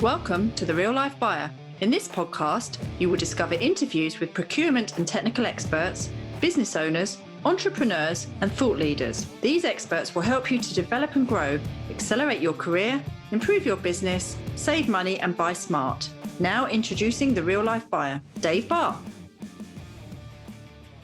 Welcome to The Real Life Buyer. In this podcast, you will discover interviews with procurement and technical experts, business owners, entrepreneurs, and thought leaders. These experts will help you to develop and grow, accelerate your career, improve your business, save money, and buy smart. Now introducing The Real Life Buyer, Dave Barr.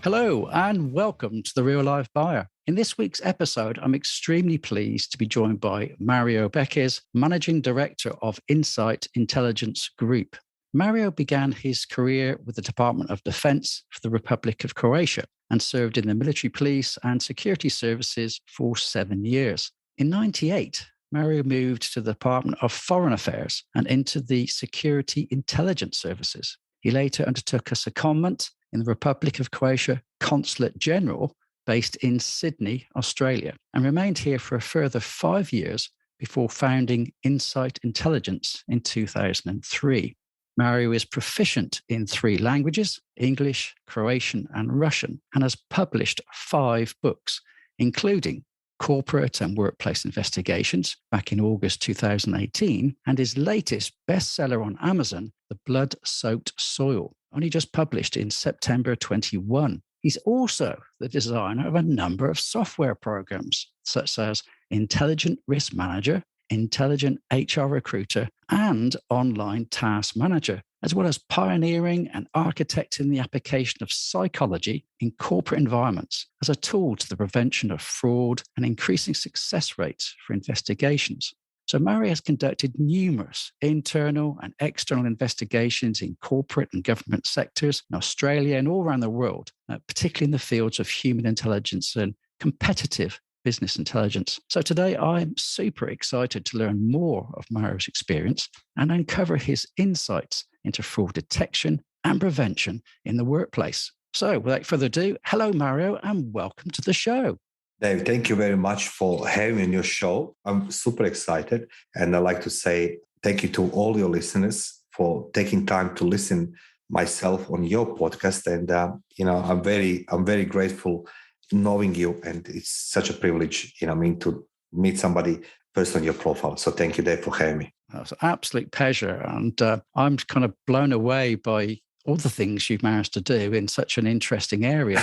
Hello and welcome to The Real Life Buyer. In this week's episode, I'm extremely pleased to be joined by Mario Bekes, Managing Director of Insight Intelligence Group. Mario began his career with the Department of Defense for the Republic of Croatia and served in the military police and security services for 7 years. In 1998, Mario moved to the Department of Foreign Affairs and into the Security Intelligence Services. He later undertook a secondment in the Republic of Croatia Consulate General based in Sydney, Australia, and remained here for a further 5 years before founding Insight Intelligence in 2003. Mario is proficient in 3 languages, English, Croatian, and Russian, and has published 5 books, including Corporate and Workplace Investigations back in August 2018, and his latest bestseller on Amazon, The Blood-Soaked Soil, only just published in September 21. He's also the designer of a number of software programs, such as Intelligent Risk Manager, Intelligent HR Recruiter, and Online Task Manager, as well as pioneering and architecting the application of psychology in corporate environments as a tool to the prevention of fraud and increasing success rates for investigations. So Mario has conducted numerous internal and external investigations in corporate and government sectors in Australia and all around the world, particularly in the fields of human intelligence and competitive business intelligence. So today I'm super excited to learn more of Mario's experience and uncover his insights into fraud detection and prevention in the workplace. So without further ado, hello Mario and welcome to the show. Dave, thank you very much for having me on your show. I'm super excited. And I'd like to say thank you to all your listeners for taking time to listen myself on your podcast. And, I'm very grateful knowing you. And it's such a privilege, to meet somebody first on your profile. So thank you, Dave, for having me. It's an absolute pleasure. And I'm kind of blown away by all the things you've managed to do in such an interesting area.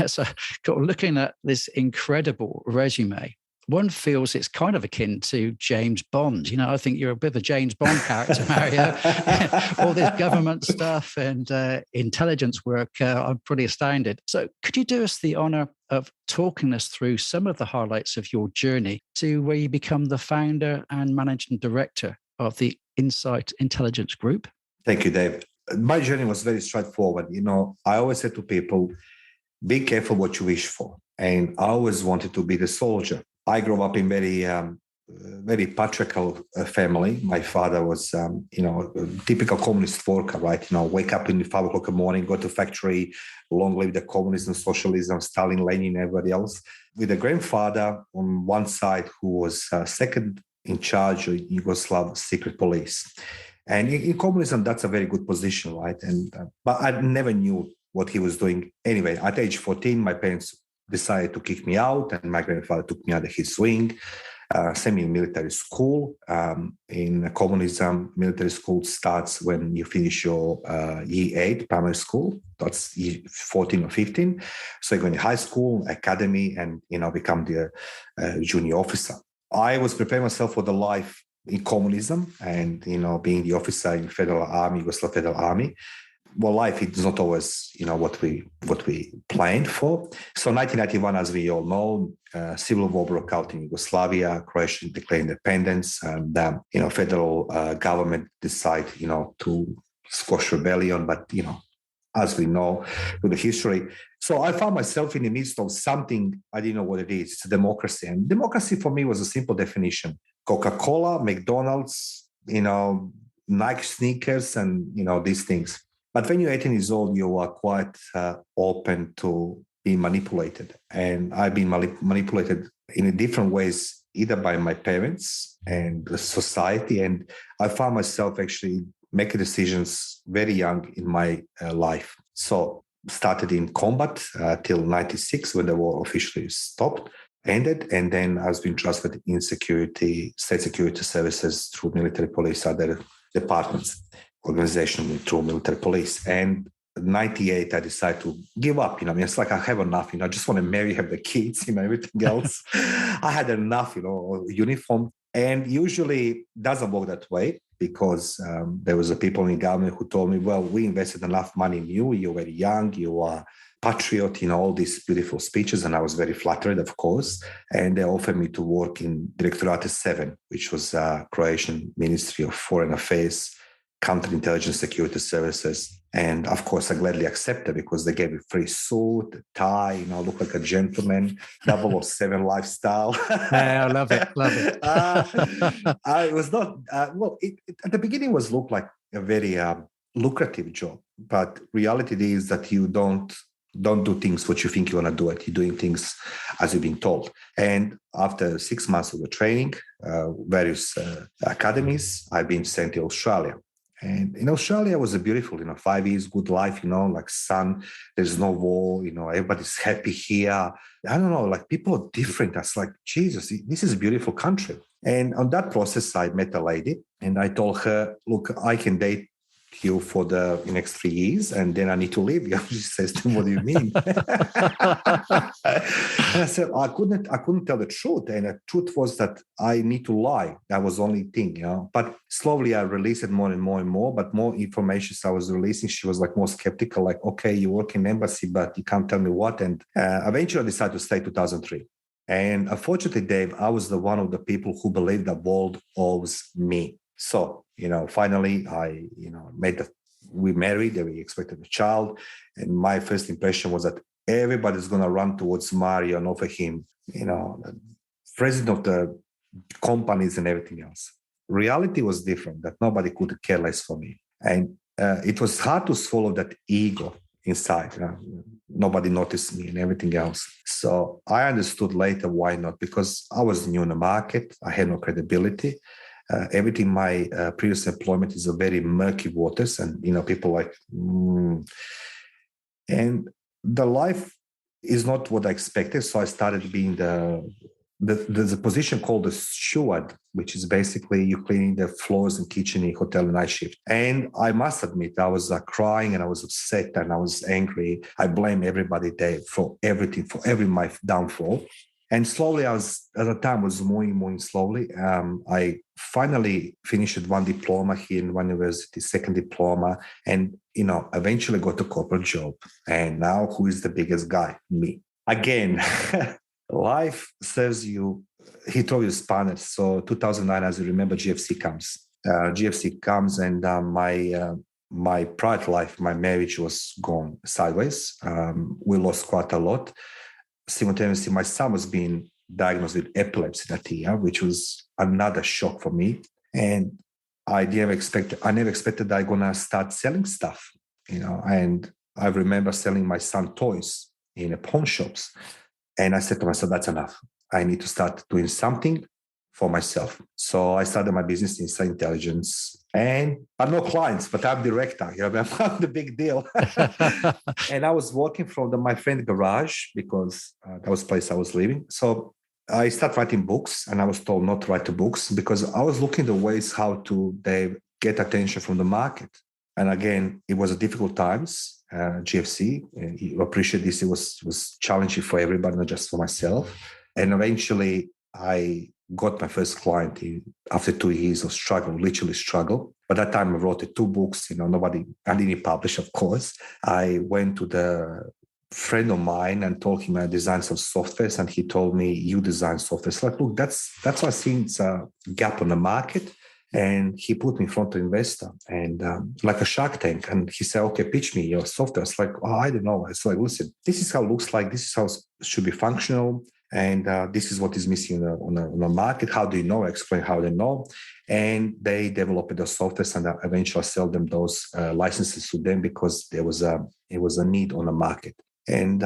So looking at this incredible resume, one feels it's kind of akin to James Bond. I think you're a bit of a James Bond character, Mario. All this government stuff and intelligence work, I'm pretty astounded. So could you do us the honor of talking us through some of the highlights of your journey to where you become the founder and managing director of the Insight Intelligence Group? Thank you, Dave. My journey was very straightforward. I always said to people, be careful what you wish for. And I always wanted to be the soldier. I grew up in very patriarchal family. My father was, a typical communist worker, right? Wake up in 5 o'clock in the morning, go to factory, long live the communism, socialism, Stalin, Lenin, everybody else. With a grandfather on one side who was second in charge of Yugoslav secret police. And in communism, that's a very good position, right? But I never knew what he was doing. Anyway, at age 14, my parents decided to kick me out, and my grandfather took me under his wing, sent me in military school. In communism, military school starts when you finish your year 8 primary school. That's 14 or 15. So you go in high school, academy, and become the junior officer. I was preparing myself for the life in communism and, being the officer in Federal Army, Yugoslav Federal Army. Well, life is not always, what we planned for. So 1991, as we all know, civil war broke out in Yugoslavia, Croatia declared independence, and, Federal government decided, to squash rebellion. But, as we know, through the history. So I found myself in the midst of something I didn't know what it is. It's democracy. And democracy for me was a simple definition. Coca-Cola, McDonald's, Nike sneakers, and, these things. But when you're 18 years old, you are quite open to being manipulated. And I've been manipulated in different ways, either by my parents and the society. And I found myself actually making decisions very young in my life. So started in combat till 96 when the war officially stopped. ended. And then I was being transferred in security, state security services through military police, other departments, organization through military police. And 98, I decided to give up. It's like I have enough. I just want to marry, have the kids, everything else. I had enough, uniform. And usually doesn't work that way because there was a people in government who told me, well, we invested enough money in you. You're very young. You are patriot, all these beautiful speeches. And I was very flattered, of course. And they offered me to work in Directorate 7, which was Croatian Ministry of Foreign Affairs, Counterintelligence Security Services. And of course, I gladly accepted because they gave me free suit, tie, look like a gentleman, 007 lifestyle. Yeah, I love it. I was not, at the beginning was looked like a very lucrative job, but reality is that you don't do things what you think you want to do it. You're doing things as you're being told. And after 6 months of the training, various academies, I've been sent to Australia. And in Australia, it was a beautiful, 5 years, good life, like sun, there's no war, everybody's happy here. I don't know, like people are different. That's like, Jesus, this is a beautiful country. And on that process, I met a lady and I told her, look, I can date you for the next 3 years and then I need to leave you. She says to me, what do you mean? And I said, I couldn't tell the truth. And the truth was that I need to lie. That was the only thing, But slowly I released it more and more and more, but more information I was releasing, she was like more skeptical, like, okay, you work in embassy, but you can't tell me what. And eventually I decided to stay 2003. And unfortunately, Dave, I was the one of the people who believed the world owes me. So, finally, we married and we expected a child. And my first impression was that everybody's going to run towards Mario and offer him, the president of the companies and everything else. Reality was different, that nobody could care less for me. And it was hard to swallow that ego inside. Nobody noticed me and everything else. So I understood later why not, because I was new in the market. I had no credibility. Everything my previous employment is a very murky waters, and people like, and the life is not what I expected. So I started being there's a position called the steward, which is basically you cleaning the floors and kitchen in hotel night shift. And I must admit, I was crying and I was upset and I was angry. I blame everybody there for everything, for every my downfall. And slowly, at the time, was moving slowly. I finally finished one diploma here in one university, second diploma, and, eventually got a corporate job. And now who is the biggest guy? Me. Again, life serves you, he throws you spanners. So 2009, as you remember, GFC comes and my private life, my marriage was gone sideways. We lost quite a lot. Simultaneously, my son was being diagnosed with epilepsy that year, which was another shock for me. And I never expected that I'm going to start selling stuff, and I remember selling my son toys in a pawn shops. And I said to myself, that's enough. I need to start doing something for myself. So I started my business in Inside Intelligence. And I'm no clients, but I'm director. I'm the big deal. And I was working from my friend's garage because that was the place I was living. So I started writing books, and I was told not to write the books because I was looking at the ways how to get attention from the market. And again, it was a difficult times. GFC, you appreciate this. It was challenging for everybody, not just for myself. And eventually, I got my first client after 2 years of literally struggle. But that time I wrote 2 books, I didn't publish, of course. I went to the friend of mine and told him I designed some softwares, and he told me, you design software. So like, look, that's what I think it's a gap on the market. And he put me in front of an investor and like a Shark Tank. And he said, okay, pitch me your software. It's like, oh, I don't know. It's like, listen, this is how it looks like. This is how it should be functional. And this is what is missing on the market. How do you know? I explain how they know. And they developed the software, and I eventually sell them those licenses to them because it was a need on the market. And,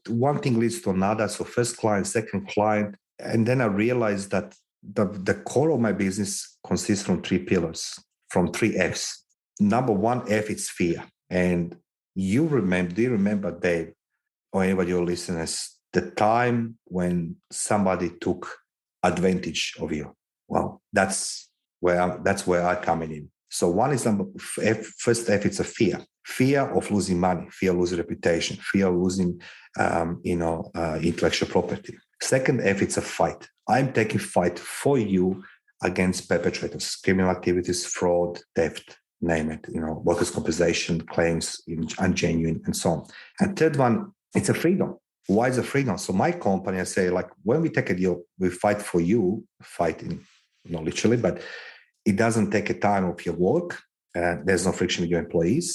one thing leads to another. So first client, second client. And then I realized that the core of my business consists from 3 pillars, from 3 Fs. Number 1 F is fear. And do you remember, Dave, or anybody your listeners, the time when somebody took advantage of you. Well, that's where I come in. So one is first F, it's a fear of losing money, fear of losing reputation, fear of losing, intellectual property. Second F, it's a fight. I'm taking fight for you against perpetrators, criminal activities, fraud, theft, name it, workers' compensation claims, ungenuine, and so on. And third one, it's a freedom. Why is a freedom? So my company, I say, like, when we take a deal, we fight for you, fighting, not literally, but it doesn't take a time of your work. There's no friction with your employees.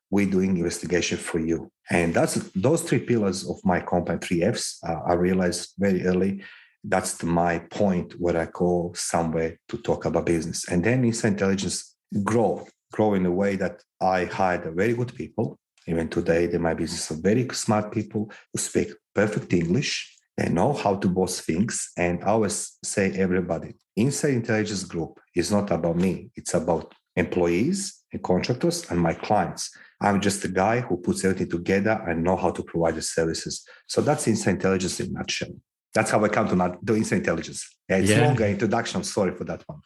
We're doing investigation for you. And that's those three pillars of my company, 3Fs. I realized very early that's my point where I go somewhere to talk about business. And then Inside Intelligence grow in a way that I hired very good people. Even today, in my business, are very smart people who speak perfect English. They know how to boss things. And I always say, everybody, Inside Intelligence Group is not about me. It's about employees and contractors and my clients. I'm just a guy who puts everything together and know how to provide the services. So that's Inside Intelligence in a nutshell. That's how I come to do Inside Intelligence. It's a longer introduction. I'm sorry for that one.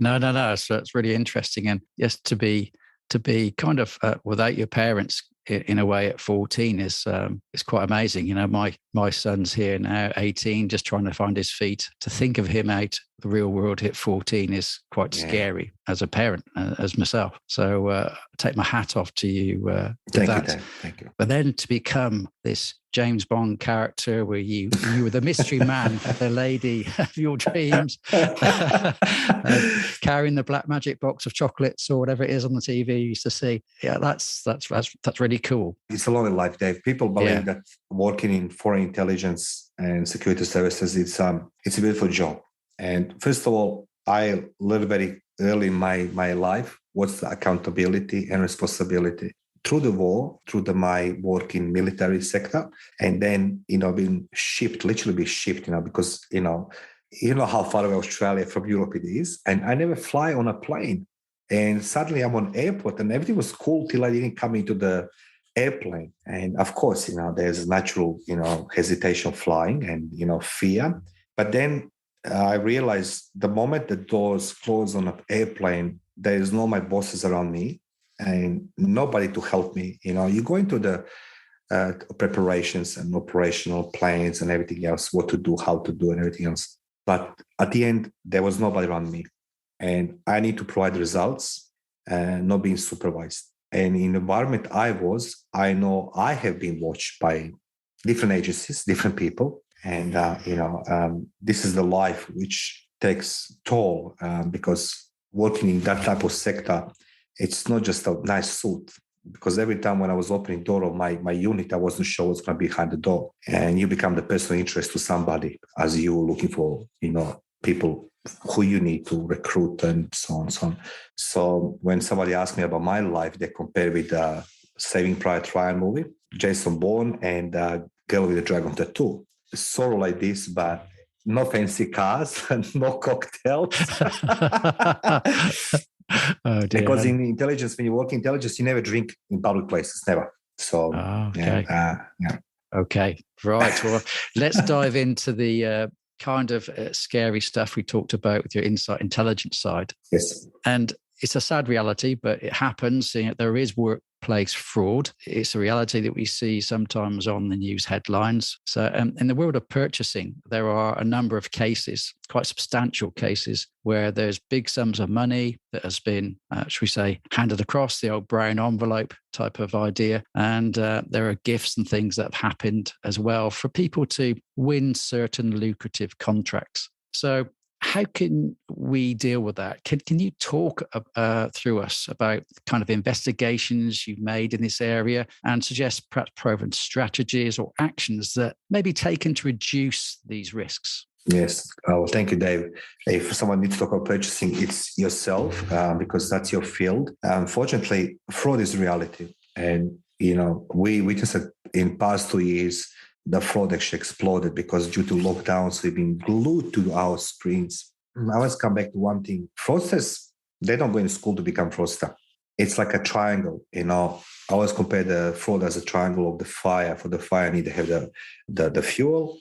No. So it's really interesting. And yes, to be kind of without your parents in a way at 14 is quite amazing. My son's here now, 18, just trying to find his feet. To think of him out the real world at 14 is quite scary as a parent, as myself. So take my hat off to you. Thank you, Dave. Thank you. But then to become this James Bond character where you were the mystery man, the lady of your dreams, carrying the black magic box of chocolates or whatever it is on the TV you used to see. Yeah, that's really cool. It's a long life, Dave. People believe that working in foreign intelligence and security services, it's a beautiful job. And first of all, I learned very early in my life what's the accountability and responsibility through the war, through my work in military sector, and then being shipped, because you know how far away Australia from Europe it is, and I never fly on a plane, and suddenly I'm on airport, and everything was cool till I didn't come into the airplane, and of course there's natural hesitation flying and fear, but then I realized the moment the doors close on an airplane, there is no my bosses around me and nobody to help me. You go into the preparations and operational plans and everything else, what to do, how to do, and everything else. But at the end, there was nobody around me. And I need to provide results and not being supervised. And in the environment I know I have been watched by different agencies, different people. And, this is the life which takes toll because working in that type of sector, it's not just a nice suit. Because every time when I was opening door of my unit, I wasn't sure what's going to be behind the door. And you become the person of interest to somebody as you looking for, people who you need to recruit and so on and so on. So when somebody asked me about my life, they compare with Saving Private Ryan movie, Jason Bourne and Girl with the Dragon Tattoo. Sort of like this, but no fancy cars and no cocktails. Oh, dear. Because in intelligence, when you work in intelligence, you never drink in public places, never. So, okay. Okay, right. Well, let's dive into the kind of scary stuff we talked about with your Inside Intelligence side. Yes. And it's a sad reality, but it happens. There is workplace fraud. It's a reality that we see sometimes on the news headlines. So in the world of purchasing, there are a number of cases, quite substantial cases, where there's big sums of money that has been, should we say, handed across, the old brown envelope type of idea. And there are gifts and things that have happened as well for people to win certain lucrative contracts. So how can we deal with that? Can you talk through us about the kind of investigations you've made in this area and suggest perhaps proven strategies or actions that may be taken to reduce these risks? Yes. Oh, thank you, Dave. If someone needs to talk about purchasing, it's yourself because that's your field. Unfortunately, fraud is reality. And, we witnessed it in past 2 years. The fraud actually exploded because due to lockdowns, we've been glued to our screens. I always come back to one thing. Fraudsters, they don't go in school to become fraudster. it's like a triangle, I always compare the fraud as a triangle of the fire. For the fire, I need to have the fuel,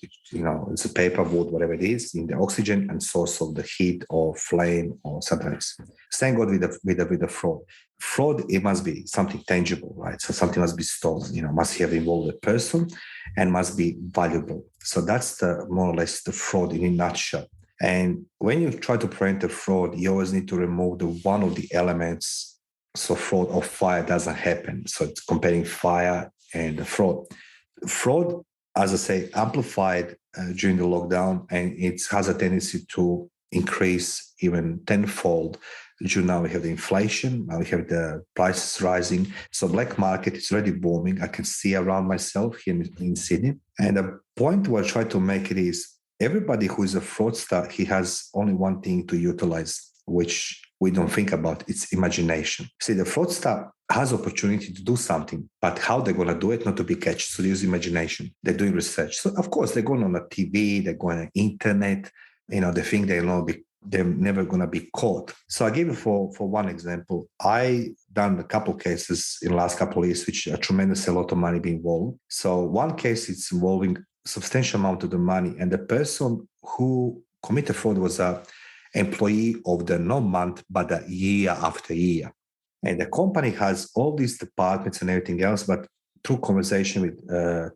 it's a paper, wood, whatever it is, in the oxygen and source of the heat or flame or something else. Same goes with the fraud. Fraud, it must be something tangible, right? So something must be stolen, must have involved a person and must be valuable. So that's more or less the fraud in a nutshell. And when you try to prevent a fraud, you always need to remove one of the elements so fraud or fire doesn't happen. So it's comparing fire and fraud. Fraud, as I say, amplified during the lockdown, and it has a tendency to increase even tenfold. Now we have the inflation, now we have the prices rising. So black market is already booming. I can see around myself here in Sydney. And the point we're trying to make it is everybody who is a fraudster, he has only one thing to utilize, which we don't think about. It's imagination. See, the fraudster has opportunity to do something, but how they're going to do it, not to be catched. So they use imagination. They're doing research. So of course, they're going on the TV, they're going on the internet, they think they're never going to be caught. So I give you for one example. I done a couple of cases in the last couple of years, which a lot of money being involved. So one case, it's involving substantial amount of the money, and the person who committed fraud was a employee of the not month, but the year after year. And the company has all these departments and everything else, but through conversation with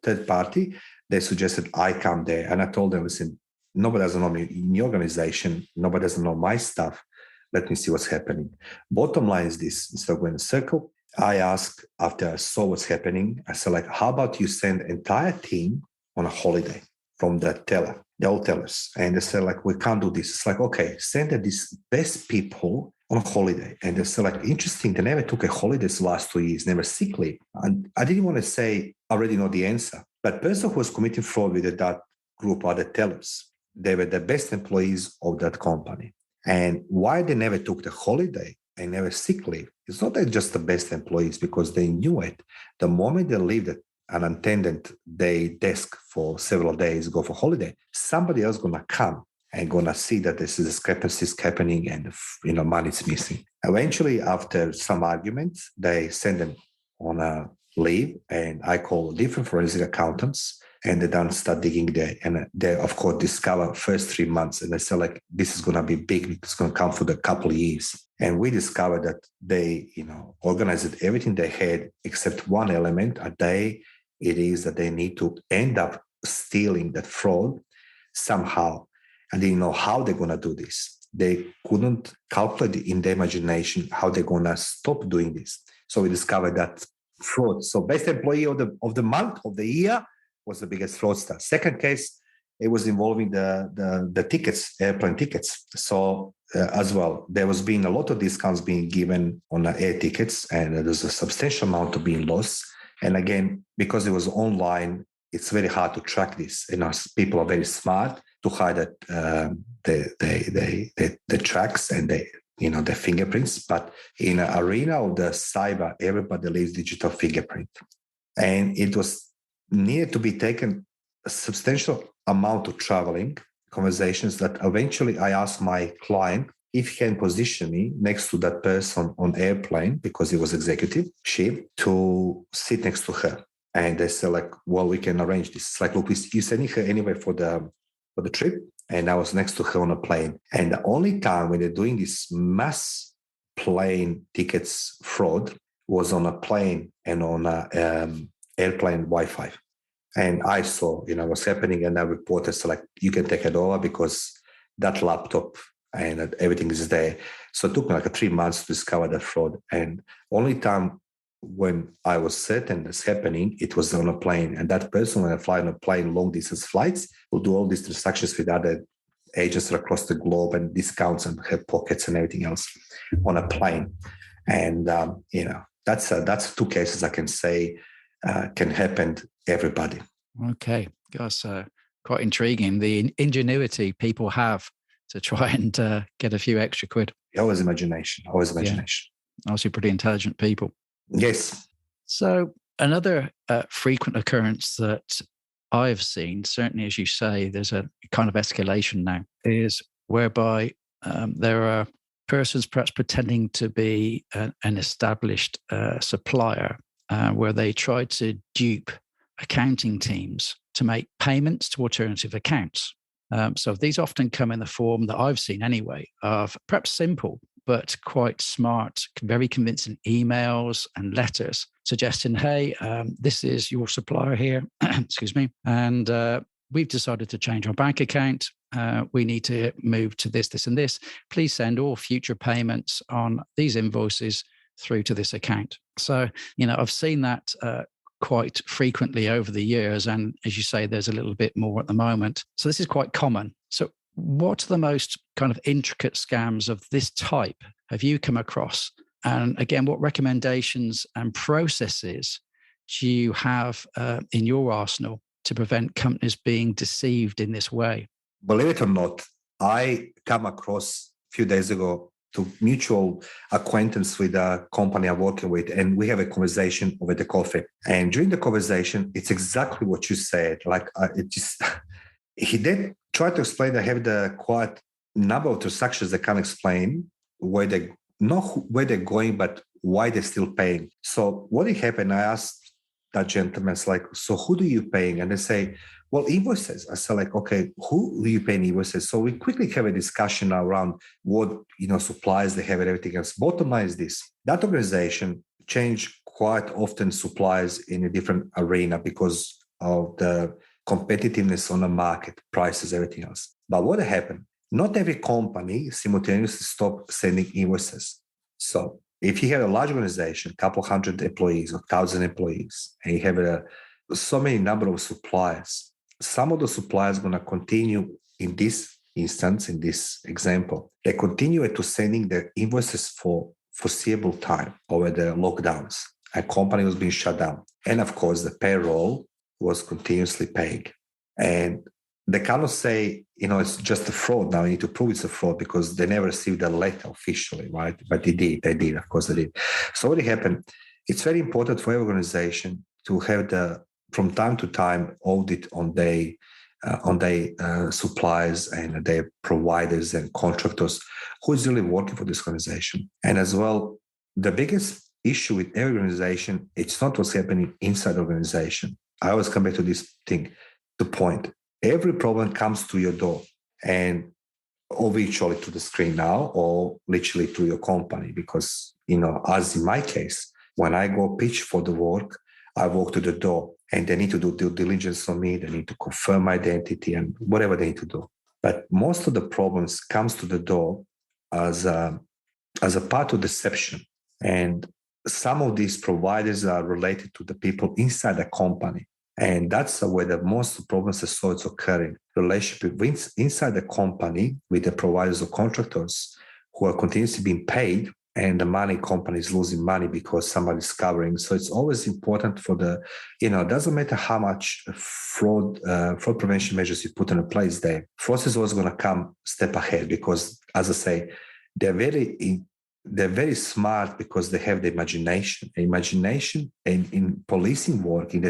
third party, they suggested I come there. And I told them, listen, nobody doesn't know me in your organization. Nobody doesn't know my stuff. Let me see what's happening. Bottom line is this. Instead of going in a circle, I asked, after I saw what's happening, I said, how about you send the entire team on a holiday from the old tellers. And they said, we can't do this. It's okay, send these best people on a holiday. And they said, interesting, they never took a holiday the last 2 years, never sick leave. And I didn't want to say, I already know the answer. But the person who was committing fraud with that group are the tellers. They were the best employees of that company. And why they never took the holiday and never sick leave, it's not that just the best employees, because they knew it. The moment they leave an attendant their desk for several days, go for holiday, somebody else going to come and going to see that this discrepancies happening and money is missing. Eventually, after some arguments, they send them on a leave, and I call different forensic accountants, and they then start digging there. And they, of course, discover first 3 months, and they say, this is going to be big. It's going to come for the couple of years. And we discovered that they, organized everything they had except one element a day. It is that they need to end up stealing that fraud somehow. And they know how they're going to do this. They couldn't calculate in their imagination how they're going to stop doing this. So we discovered that fraud. So best employee of the month, of the year, was the biggest fraudster. Second case, it was involving the tickets, airplane tickets. So as well, there was being a lot of discounts being given on air tickets, and there's a substantial amount of being lost. And again, because it was online, it's very hard to track this. People are very smart to hide the tracks and the fingerprints. But in an arena of the cyber, everybody leaves digital fingerprint, and it was needed to be taken a substantial amount of traveling conversations that eventually I asked my client if he can position me next to that person on airplane, because he was executive ship, to sit next to her. And they said, well, we can arrange this. It's look, you're sending her anyway for the trip. And I was next to her on a plane. And the only time when they're doing this mass plane tickets fraud was on a plane and on a airplane Wi-Fi. And I saw, what's happening. And I reported, you can take it over because that laptop and everything is there. So it took me 3 months to discover that fraud. And only time when I was certain that's happening, it was on a plane. And that person, when I fly on a plane, long distance flights, will do all these transactions with other agents across the globe and discounts and have pockets and everything else on a plane. And, that's two cases I can say can happen to everybody. Okay. That's quite intriguing. The ingenuity people have to try and get a few extra quid. Always imagination. Yeah. Obviously pretty intelligent people. Yes. So another frequent occurrence that I've seen, certainly as you say, there's a kind of escalation now, is whereby there are persons perhaps pretending to be an established supplier, where they try to dupe accounting teams to make payments to alternative accounts. So these often come in the form that I've seen anyway of perhaps simple but quite smart, very convincing emails and letters suggesting, hey, this is your supplier here, excuse me, and we've decided to change our bank account. We need to move to this, this, and this. Please send all future payments on these invoices through to this account. So, I've seen that quite frequently over the years. And as you say, there's a little bit more at the moment. So this is quite common. So what are the most kind of intricate scams of this type have you come across? And again, what recommendations and processes do you have in your arsenal to prevent companies being deceived in this way? Believe it or not, I come across a few days ago to mutual acquaintance with a company I'm working with, and we have a conversation over the coffee. And during the conversation, it's exactly what you said. Like he did try to explain. I have the quite number of transactions that can explain where they not where they're going, but why they're still paying. So what happened? I asked that gentleman, it's like, so who do you paying? And they say, well, invoices. I said, like, okay, who do you pay invoices? So we quickly have a discussion around what, suppliers they have and everything else. Bottom line is this: that organization changed quite often suppliers in a different arena because of the competitiveness on the market, prices, everything else. But what happened? Not every company simultaneously stopped sending invoices. So if you have a large organization, a couple hundred employees or 1,000 employees, and you have so many number of suppliers, some of the suppliers are going to continue in this instance, in this example, they continue to sending their invoices for foreseeable time over the lockdowns. A company was being shut down. And of course, the payroll was continuously paying. And they cannot say, it's just a fraud. Now you need to prove it's a fraud because they never received a letter officially, right? But they did, of course they did. So what happened? It's very important for every organization to have from time to time audit on their suppliers and their providers and contractors who is really working for this organization. And as well, the biggest issue with every organization, it's not what's happening inside the organization. I always come back to this thing, the point. Every problem comes to your door, and or virtually to the screen now, or literally to your company. Because, as in my case, when I go pitch for the work, I walk to the door and they need to do due diligence on me. They need to confirm my identity and whatever they need to do. But most of the problems comes to the door as a part of deception. And some of these providers are related to the people inside the company. And that's where the most problems are occurring. Relationship inside the company with the providers or contractors who are continuously being paid, and the money company is losing money because somebody's covering. So it's always important for it doesn't matter how much fraud prevention measures you put in place there. Fraud is always going to come step ahead because, as I say, they're very smart because they have the imagination. And in policing work, in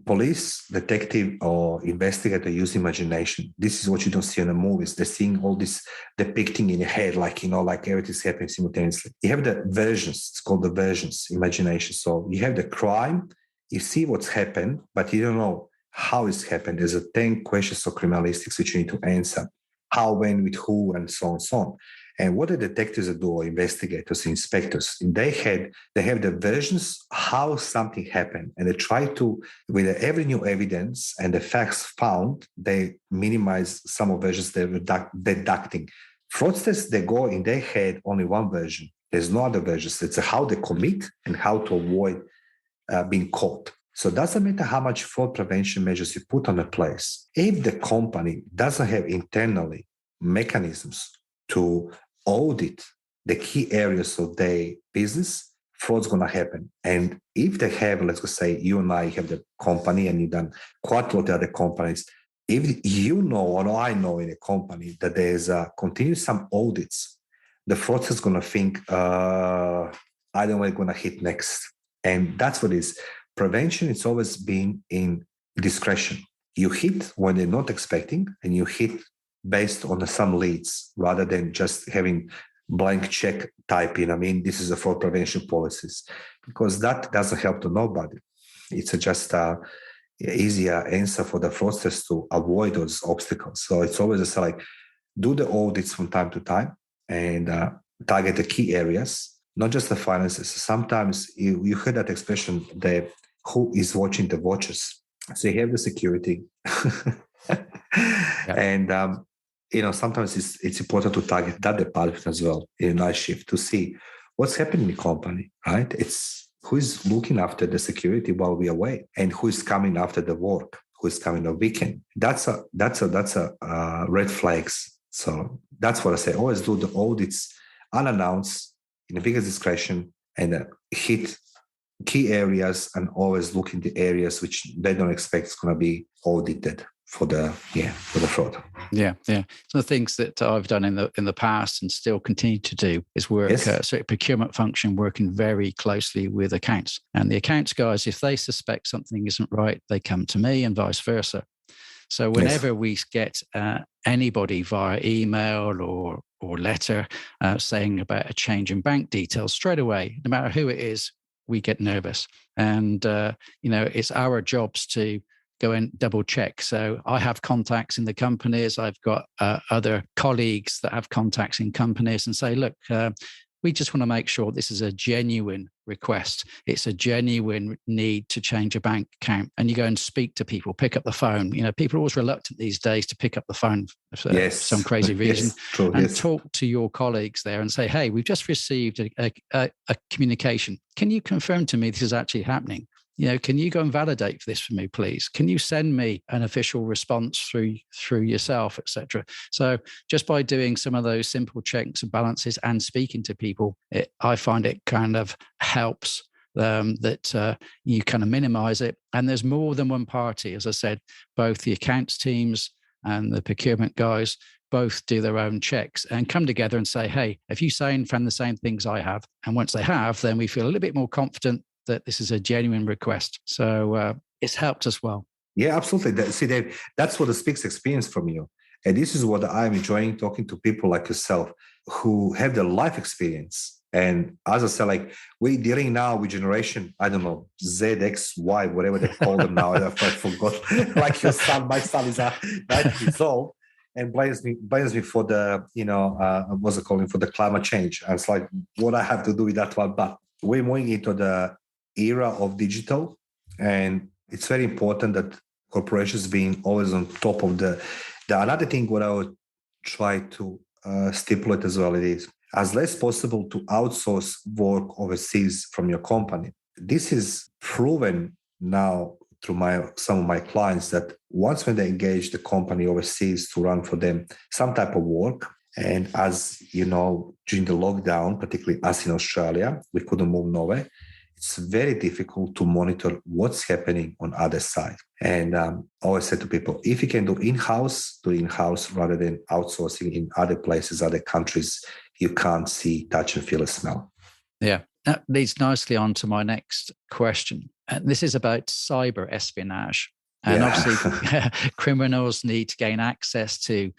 police, detective, or investigator use imagination. This is what you don't see in the movies. They're seeing all this depicting in your head, like everything's happening simultaneously. You have the versions. It's called the versions, imagination. So you have the crime, you see what's happened, but you don't know how it's happened. There's 10 questions of criminalistics which you need to answer. How, when, with who, and so on and so on. And what the detectives do, or investigators, inspectors, they have the versions how something happened, and they try to, with every new evidence and the facts found, they minimize some of versions they're deducting. Fraudsters, they go in their head only one version. There's no other versions. It's how they commit and how to avoid being caught. So it doesn't matter how much fraud prevention measures you put on a place. If the company doesn't have internally mechanisms to audit the key areas of their business, fraud's going to happen. And if they have, let's just say you and I have the company and you've done quite a lot of other companies, if you know, or I know in a company that there's continuous some audits, the fraudster is going to think, I don't know what I'm going to hit next. And that's what it is. Prevention, it's always been in discretion. You hit when they're not expecting, and you hit based on some leads rather than just having blank check typing. I mean, this is a fraud prevention policies, because that doesn't help to nobody. It's just a easier answer for the fraudsters to avoid those obstacles. So it's always just like do the audits from time to time and target the key areas, not just the finances. Sometimes you heard that expression, the who is watching the watchers. So you have the security. Yeah. And sometimes it's important to target that department as well in a night shift to see what's happening in the company, right? It's who is looking after the security while we're away, and who is coming after the work, who is coming on weekend. That's a red flags. So that's what I say. Always do the audits unannounced in the biggest discretion, and hit key areas, and always look in the areas which they don't expect is going to be audited for the fraud. Yeah. So the things that I've done in the past and still continue to do is work, Yes. procurement function, working very closely with accounts. And the accounts guys, if they suspect something isn't right, they come to me, and vice versa. So whenever we get anybody via email or letter saying about a change in bank details, straight away, no matter who it is, we get nervous. And it's our jobs to go and double check. So I have contacts in the companies. I've got other colleagues that have contacts in companies, and say, look, we just want to make sure this is a genuine request. It's a genuine need to change a bank account. And you go and speak to people, pick up the phone. People are always reluctant these days to pick up the phone for some crazy reason. Yes, true, and talk to your colleagues there and say, hey, we've just received a communication. Can you confirm to me this is actually happening? Can you go and validate for this for me, please? Can you send me an official response through yourself, etc.? So just by doing some of those simple checks and balances and speaking to people, I find it kind of helps that you kind of minimize it. And there's more than one party. As I said, both the accounts teams and the procurement guys both do their own checks and come together and say, hey, if you say and found the same things I have, and once they have, then we feel a little bit more confident that this is a genuine request. So it's helped as well. Yeah, absolutely. See, Dave, that's what speaks experience from you. And this is what I'm enjoying, talking to people like yourself who have the life experience. And as I said, like we're dealing now with generation, I don't know, Z, X, Y, whatever they call them now. I forgot. Like your son, my son is 90 years old and blames me for the, what's it calling, for the climate change. And it's like, what I have to do with that one. But we're moving into the era of digital, and it's very important that corporations being always on top of the another thing what I would try to stipulate as well, it is as less possible to outsource work overseas from your company. This is proven now through some of my clients that once when they engage the company overseas to run for them some type of work, and as you know, during the lockdown, particularly us in Australia, we couldn't move nowhere. It's very difficult to monitor what's happening on other side. And I always say to people, if you can do in-house, do in-house rather than outsourcing in other places, other countries, you can't see, touch and feel a smell. Yeah, that leads nicely on to my next question. And this is about cyber espionage. And obviously, criminals need to gain access to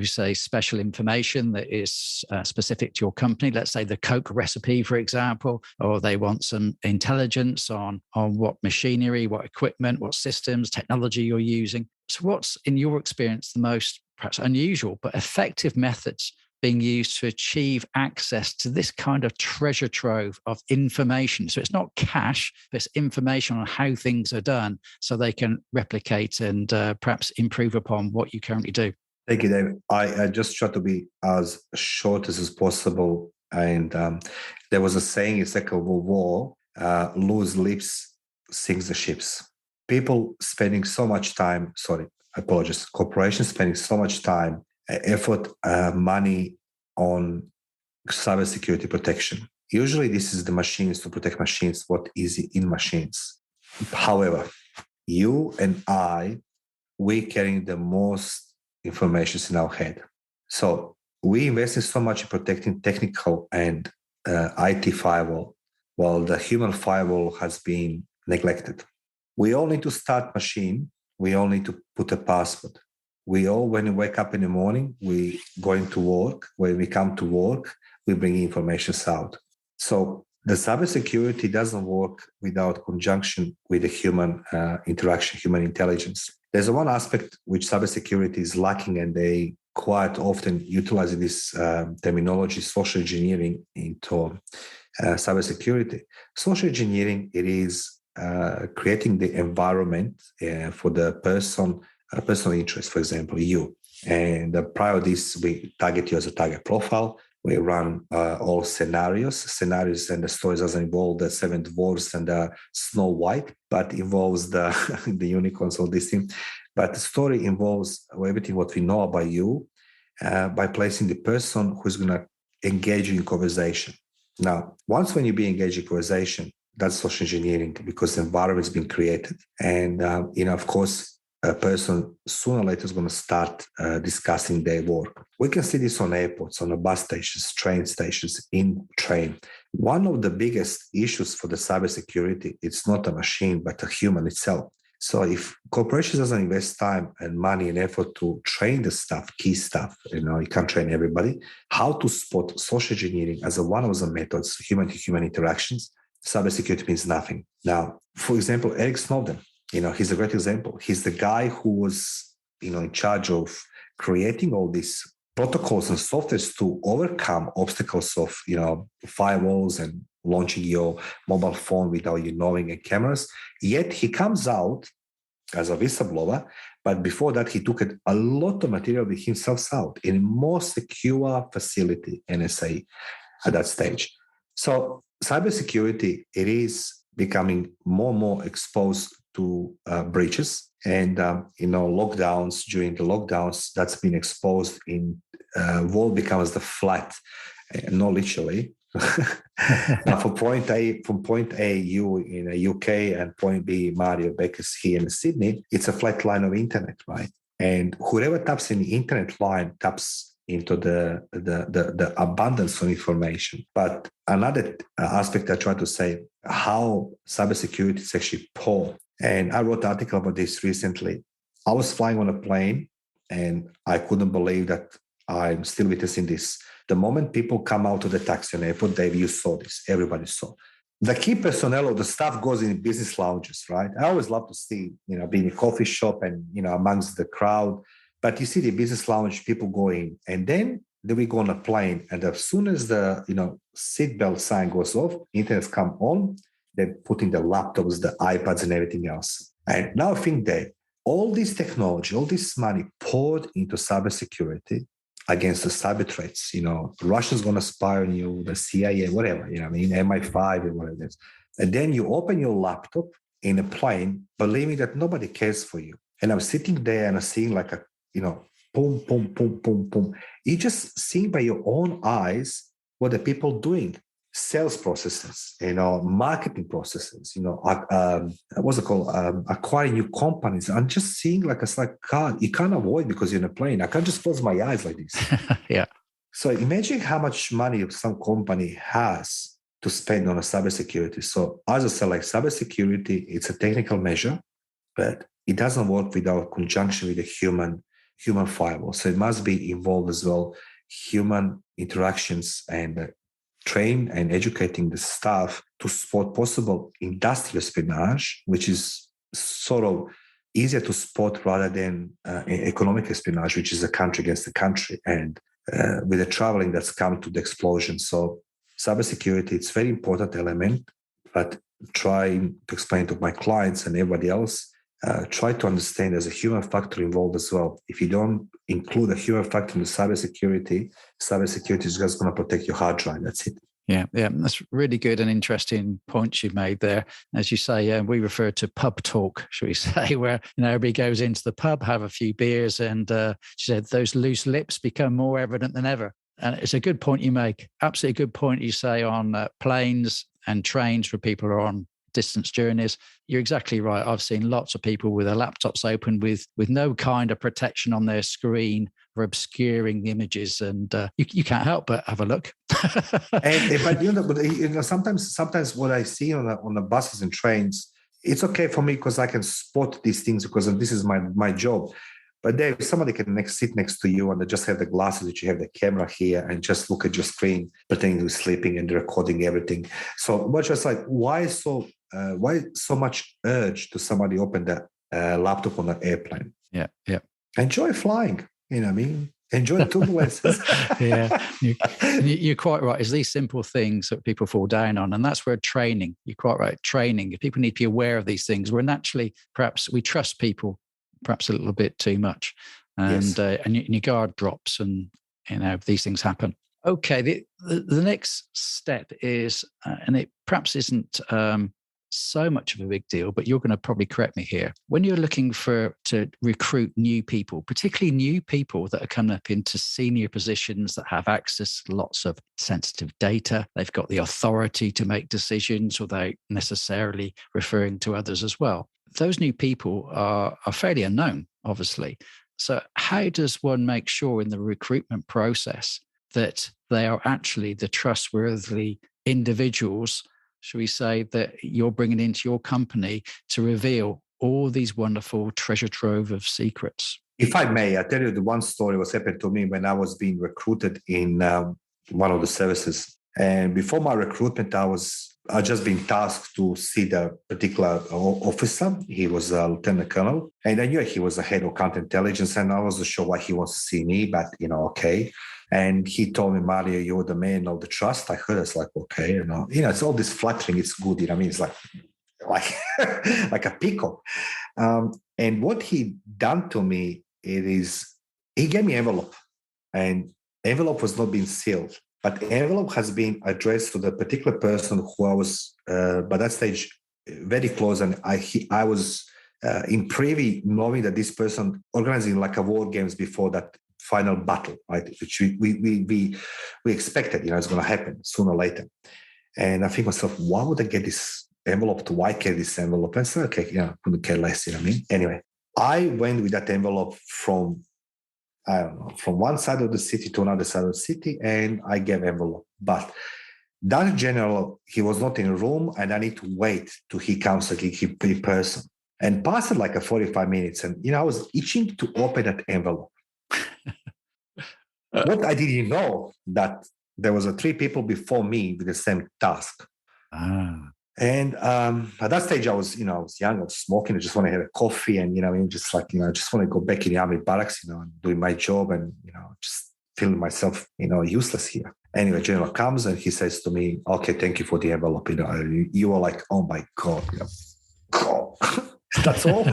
say, special information that is specific to your company. Let's say the Coke recipe, for example, or they want some intelligence on what machinery, what equipment, what systems, technology you're using. So what's, in your experience, the most perhaps unusual but effective methods being used to achieve access to this kind of treasure trove of information? So it's not cash, but it's information on how things are done so they can replicate and perhaps improve upon what you currently do. Thank you, Dave. I just try to be as short as possible. And there was a saying in Second World War, loose lips sinks the ships. People spending so much time, corporations spending so much time, effort, money on cybersecurity protection. Usually this is the machines to protect machines, what is in machines. However, you and we're carrying the most information in our head. So we invest in so much in protecting technical and IT firewall, while the human firewall has been neglected. We all need to start machine. We all need to put a password. We all, when we wake up in the morning, we going to work. When we come to work, we bring information out. So the cybersecurity doesn't work without conjunction with the human interaction, human intelligence. There's one aspect which cybersecurity is lacking, and they quite often utilize this terminology, social engineering, into cybersecurity. Social engineering, it is creating the environment for the personal interest, for example, you. And prior to this, we target you as a target profile. We run all scenarios, and the stories doesn't involve the seven dwarfs and the Snow White, but involves the unicorns, all this thing. But the story involves everything what we know about you by placing the person who's going to engage you in conversation. Now, once when you be engaged in conversation, that's social engineering, because the environment's been created. And, of course, a person sooner or later is going to start discussing their work. We can see this on airports, on the bus stations, train stations, in train. One of the biggest issues for the cybersecurity, it's not a machine, but a human itself. So if corporations doesn't invest time and money and effort to train the staff, key staff, you can't train everybody, how to spot social engineering as one of the methods, human-to-human interactions, cybersecurity means nothing. Now, for example, Eric Snowden, he's a great example. He's the guy who was, in charge of creating all these protocols and softwares to overcome obstacles of, firewalls and launching your mobile phone without you knowing, and cameras. Yet he comes out as a whistleblower, but before that, he took a lot of material with himself out in a more secure facility, NSA, at that stage. So cybersecurity, it is becoming more and more exposed to breaches, and lockdowns. During the lockdowns, that's been exposed in world becomes the flat, not literally. Now, from point A, you in the UK, and point B, Mario Bekes here in Sydney, it's a flat line of internet, right? And whoever taps in the internet line taps into the abundance of information. But another aspect I try to say, how cybersecurity is actually poor. And I wrote an article about this recently. I was flying on a plane, and I couldn't believe that I'm still witnessing this. The moment people come out of the taxi on the airport, Dave, you saw this. Everybody saw. The key personnel of the staff goes in business lounges, right? I always love to see, being in a coffee shop and, amongst the crowd. But you see the business lounge, people go in. And then we go on a plane. And as soon as the, seatbelt sign goes off, internet's come on, they're putting the laptops, the iPads, and everything else. And now I think that all this technology, all this money poured into cybersecurity against the cyber threats, Russians going to spy on you, the CIA, whatever, MI5 or whatever it is. And then you open your laptop in a plane, believing that nobody cares for you. And I'm sitting there and I'm seeing like a, boom, boom, boom, boom, boom. You just see by your own eyes what the people doing. Sales processes, marketing processes, what's it called? Acquiring new companies. I'm just seeing it's like, God, you can't avoid because you're in a plane. I can't just close my eyes like this. Yeah. So imagine how much money some company has to spend on a cybersecurity. So as I said, cybersecurity, it's a technical measure, but it doesn't work without conjunction with a human firewall. So it must be involved as well, human interactions, and train and educating the staff to spot possible industrial espionage, which is sort of easier to spot rather than economic espionage, which is a country against the country, and with the traveling that's come to the explosion. So cybersecurity, it's a very important element, but trying to explain to my clients and everybody else, try to understand there's a human factor involved as well. If you don't include a human factor in the cybersecurity is just going to protect your hard drive. That's it. Yeah, that's really good and interesting points you made there. As you say, we refer to pub talk, should we say, where everybody goes into the pub, have a few beers, and she said those loose lips become more evident than ever. And it's a good point you make. Absolutely good point you say on planes and trains for people who are on distance journeys. You're exactly right. I've seen lots of people with their laptops open with no kind of protection on their screen for obscuring the images, and you can't help but have a look. But sometimes what I see on the buses and trains, it's okay for me because I can spot these things because this is my job. But there, somebody can sit next to you and they just have the glasses, that you have the camera here, and just look at your screen, pretending you're sleeping and recording everything. So much just like, why so much urge to somebody open the laptop on an airplane? Yeah, yeah. Enjoy flying. You know what I mean? Enjoy turbulences. Yeah, you're quite right. It's these simple things that people fall down on. And that's where training, you're quite right, training. If people need to be aware of these things, we're naturally, perhaps we trust people perhaps a little bit too much. And, Yes. and your guard drops and, these things happen. Okay, the next step is, and it perhaps isn't so much of a big deal, but you're going to probably correct me here. When you're looking to recruit new people, particularly new people that are coming up into senior positions that have access to lots of sensitive data, they've got the authority to make decisions without necessarily referring to others as well. Those new people are fairly unknown, obviously. So how does one make sure in the recruitment process that they are actually the trustworthy individuals, should we say, that you're bringing into your company to reveal all these wonderful treasure trove of secrets? If I may, I'll tell you the one story was happened to me when I was being recruited in one of the services. And before my recruitment, I just been tasked to see the particular officer. He was a lieutenant colonel, and I knew he was the head of counterintelligence, and I wasn't sure why he wants to see me, but okay. And he told me, Mario, you're the man of the trust. I heard it's like, okay, it's all this flattering. It's good. It's like like a peacock. And what he done to me, he gave me envelope, and envelope was not being sealed, but envelope has been addressed to the particular person who I was by that stage very close, and I was in privy knowing that this person organizing like a war games before that final battle, right? Which we expected, it's going to happen sooner or later. And I think myself, why would I get this envelope? To why get this envelope? And I said, okay, couldn't care less, you know what I mean? Anyway, I went with that envelope from one side of the city to another side of the city, and I gave envelope. But that general, he was not in a room, and I need to wait till he comes again, in person. And passed like 45 minutes, and I was itching to open that envelope. What I didn't know that there was 3 people before me with the same task. And at that stage, I was young, I was smoking. I just want to have a coffee, and I just want to go back in the army barracks, and doing my job, and just feeling myself, useless here. Anyway, general comes and he says to me, "Okay, thank you for the envelope." You were like, "Oh my God, God." That's all.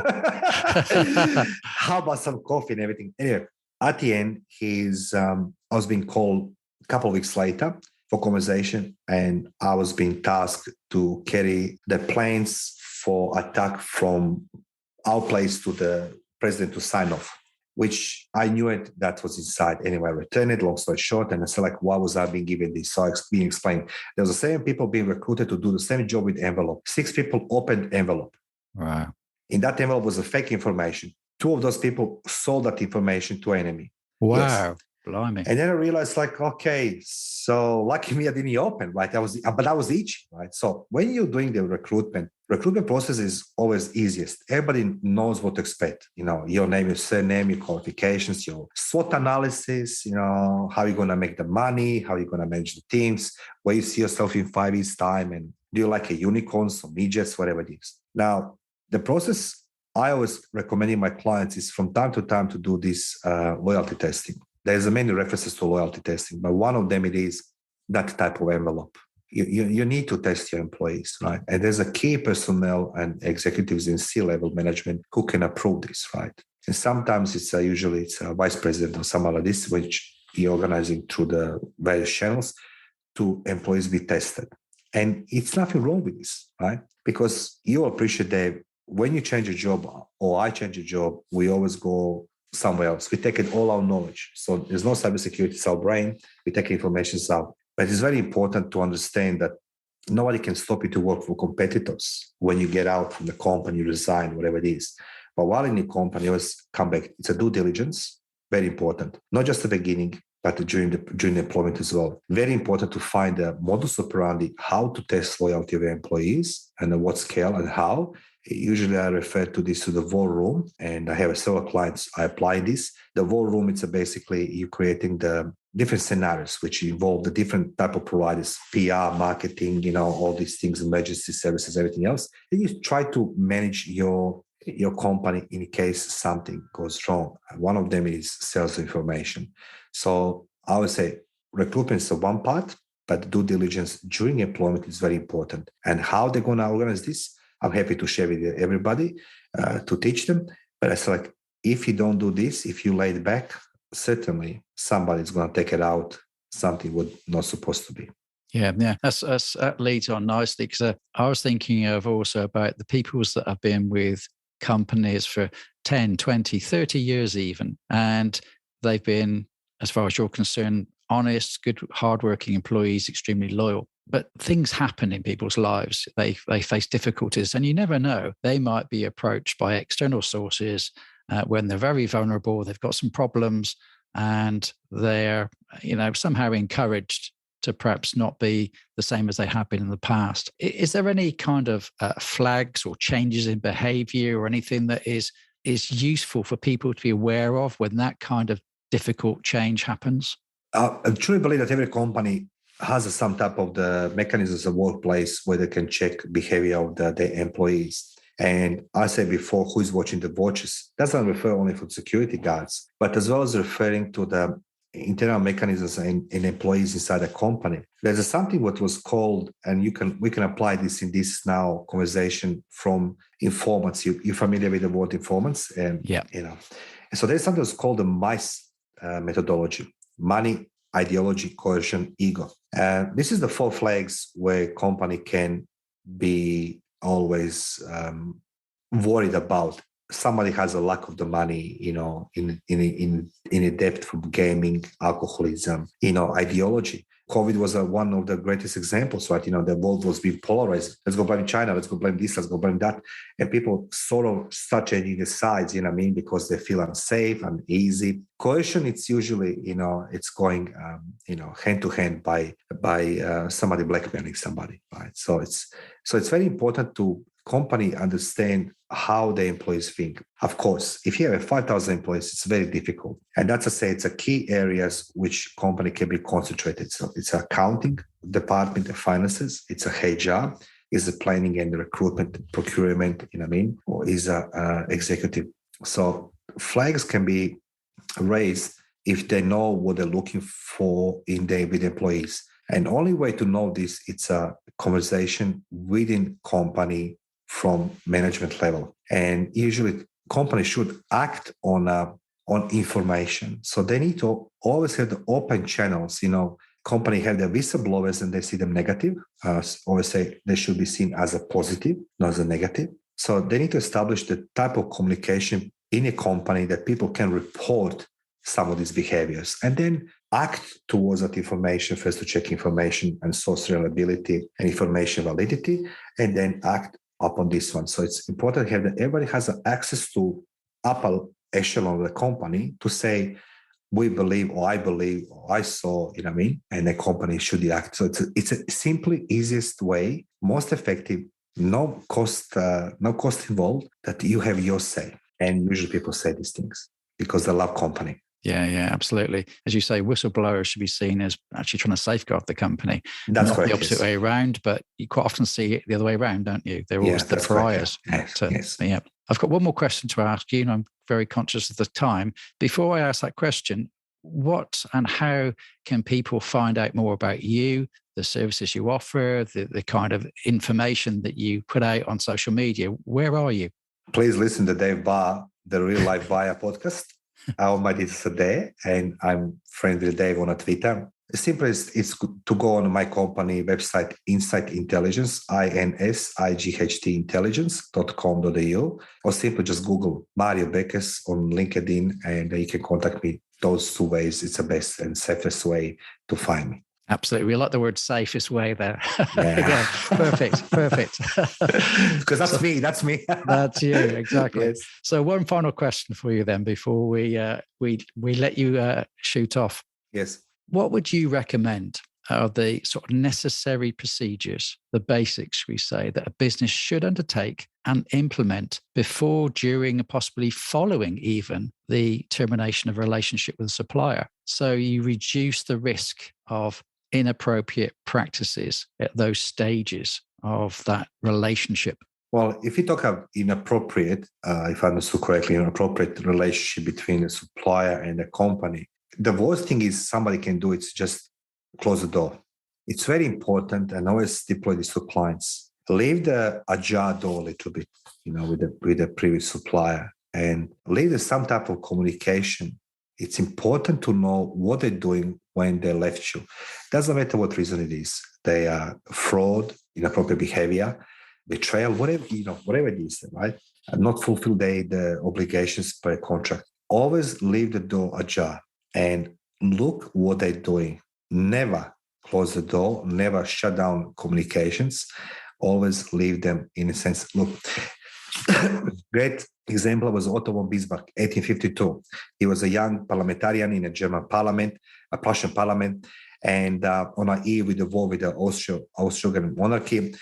How about some coffee and everything? Anyway, at the end, I was being called a couple of weeks later for conversation, and I was being tasked to carry the planes for attack from our place to the president to sign off, which I knew that was inside. Anyway, I returned it, long story short, and I said, why was I being given this? So it's being explained. There was the same people being recruited to do the same job with envelope. 6 people opened envelope. Wow. In that envelope was a fake information. 2 of those people sold that information to enemy. Wow. Yes. Blimey. And then I realized, okay, so lucky me, I didn't open, right? But I was itchy, right? So when you're doing the recruitment process is always easiest. Everybody knows what to expect. Your name, your surname, your qualifications, your SWOT analysis, how you're going to make the money, how you're going to manage the teams, where you see yourself in 5 years' time, and do you like a unicorns or midgets, whatever it is. Now, the process I always recommend my clients is from time to time to do this loyalty testing. There's many references to loyalty testing, but one of them it is that type of envelope. You need to test your employees, right? And there's a key personnel and executives in C-level management who can approve this, right? And sometimes it's usually a vice president or someone like this, which you're organizing through the various channels to employees be tested. And it's nothing wrong with this, right? Because you appreciate that when you change a job or I change a job, we always go somewhere else. We take in all our knowledge. So there's no cybersecurity, it's our brain. We take information out. But it's very important to understand that nobody can stop you to work for competitors when you get out from the company, you resign, whatever it is. But while in the company, always come back. It's a due diligence, very important. Not just the beginning, but during the employment as well. Very important to find a modus operandi, how to test loyalty of your employees and at what scale and how. Usually I refer to this to the war room, and I have several clients I apply this. The war room, it's basically you creating the different scenarios which involve the different type of providers, PR, marketing, all these things, emergency services, everything else. And you try to manage your company in case something goes wrong. One of them is sales information. So I would say recruitment is one part, but due diligence during employment is very important. And how they're going to organize this, I'm happy to share with everybody to teach them. But I say, if you don't do this, if you lay it back, certainly somebody's going to take it out, something was not supposed to be. Yeah. That leads on nicely, because I was thinking of also about the peoples that have been with companies for 10, 20, 30 years even. And they've been, as far as you're concerned, honest, good, hardworking employees, extremely loyal. But things happen in people's lives. They face difficulties, and you never know. They might be approached by external sources when they're very vulnerable. They've got some problems, and they're somehow encouraged to perhaps not be the same as they have been in the past. Is there any kind of flags or changes in behavior or anything that is useful for people to be aware of when that kind of difficult change happens? I truly believe that every company has some type of the mechanisms of workplace where they can check behavior of the employees. And I said before, who is watching the watches? Doesn't refer only for security guards, but as well as referring to the internal mechanisms in employees inside a company. There's something what was called, and we can apply this in this now conversation, from informants. You're familiar with the word informants? Yeah. So there's something that's called the MICE methodology: money, ideology, coercion, ego. This is the 4 flags where company can be always worried about. Somebody has a lack of the money, in a debt from gaming, alcoholism, ideology. COVID was one of the greatest examples, right? The world was being polarized. Let's go blame China. Let's go blame this. Let's go blame that. And people sort of start changing the sides, because they feel unsafe, uneasy. Coercion, it's usually, it's going, hand to hand by somebody blackmailing somebody, right? So it's very important to company understand how the employees think. Of course, if you have 5,000 employees, it's very difficult. And that's to say, it's a key areas which company can be concentrated. So it's accounting department, the finances, it's a HR, is the planning and the recruitment, procurement, or is a executive. So flags can be raised if they know what they're looking for with employees. And only way to know this, it's a conversation within company from management level. And usually companies should act on information. So they need to always have the open channels. Company have their whistleblowers and they see them negative. Always say they should be seen as a positive, not as a negative. So they need to establish the type of communication in a company that people can report some of these behaviors and then act towards that information, first to check information and source reliability and information validity, and then act upon this one. So it's important here that everybody has access to upper echelon of the company to say, we believe, or I believe, or I saw, and the company should act. So it's a simply easiest way, most effective, no cost involved, that you have your say. And usually people say these things because they love company. Yeah, absolutely. As you say, whistleblowers should be seen as actually trying to safeguard the company. That's not correct, the opposite way around, but you quite often see it the other way around, don't you? They're always the pariahs. Yes. Yeah. I've got one more question to ask you, and I'm very conscious of the time. Before I ask that question, what and how can people find out more about you, the services you offer, the kind of information that you put out on social media? Where are you? Please listen to Dave Barr, the Real Life Buyer podcast. All my details are there, and I'm friends with Dave on Twitter. The simplest is to go on my company website, Insight Intelligence, INSIGHT intelligence.com.au, or simply just Google Mario Bekes on LinkedIn, and you can contact me. Those 2 ways, it's the best and safest way to find me. Absolutely. We like the word safest way there. Yeah. Again, perfect. Because that's me. That's you, exactly. Yes. So one final question for you then before we let you shoot off. Yes. What would you recommend are the sort of necessary procedures, the basics, we say, that a business should undertake and implement before, during, and possibly following even the termination of a relationship with a supplier? So you reduce the risk of inappropriate practices at those stages of that relationship. Well, if you talk of inappropriate, if I understood correctly, inappropriate relationship between a supplier and a company, the worst thing is somebody can do is just close the door. It's very important, and always deploy this to clients. Leave the ajar door a little bit, with the previous supplier, and leave some type of communication. It's important to know what they're doing when they left you. Doesn't matter what reason it is. They are fraud, inappropriate behavior, betrayal, whatever it is, right? And not fulfill the obligations per contract. Always leave the door ajar and look what they're doing. Never close the door, never shut down communications. Always leave them in a sense. Look, great example was Otto von Bismarck, 1852. He was a young parliamentarian in a German parliament, a Prussian parliament, and on an eve with the war with the Austrian monarchy,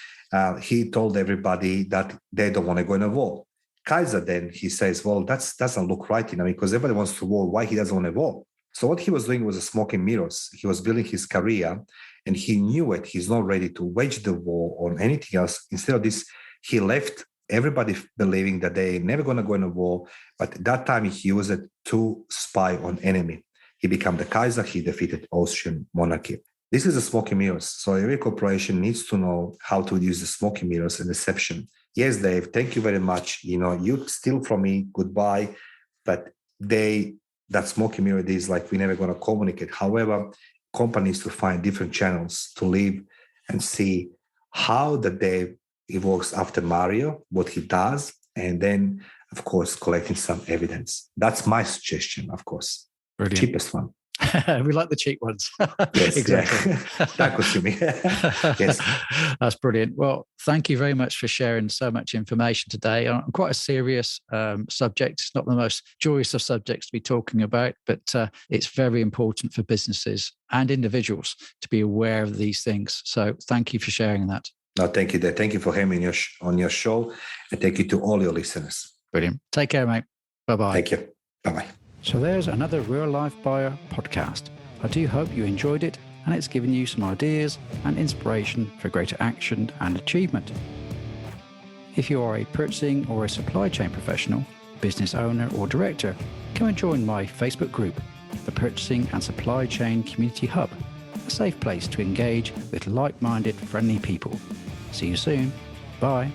he told everybody that they don't want to go in a war. Kaiser then, he says, well, that doesn't look right, because everybody wants to war. Why he doesn't want to war? So what he was doing was smoking mirrors. He was building his career, and he knew it. He's not ready to wage the war or anything else. Instead of this, he left everybody believing that they're never going to go in a war. But at that time, he used it to spy on enemy. He became the Kaiser. He defeated Austrian monarchy. This is the smoking mirrors. So every corporation needs to know how to use the smoking mirrors and deception. Yes, Dave, thank you very much. You steal from me, goodbye. But that smoking mirror is like, we're never going to communicate. However, companies to find different channels to live and see how the Dave evolves after Mario, what he does, and then, of course, collecting some evidence. That's my suggestion, of course. Brilliant. Cheapest one. We like the cheap ones. Yes, exactly. That was to me. Yes. That's brilliant. Well, thank you very much for sharing so much information today on quite a serious subject. It's not the most joyous of subjects to be talking about, but it's very important for businesses and individuals to be aware of these things. So thank you for sharing that. No, thank you, Dave. Thank you for having me on your show, and thank you to all your listeners. Brilliant. Take care, mate. Bye-bye. Thank you. Bye-bye. So there's another Real Life Buyer podcast. I do hope you enjoyed it and it's given you some ideas and inspiration for greater action and achievement. If you are a purchasing or a supply chain professional, business owner or director, come and join my Facebook group, the Purchasing and Supply Chain Community Hub, a safe place to engage with like-minded, friendly people. See you soon. Bye.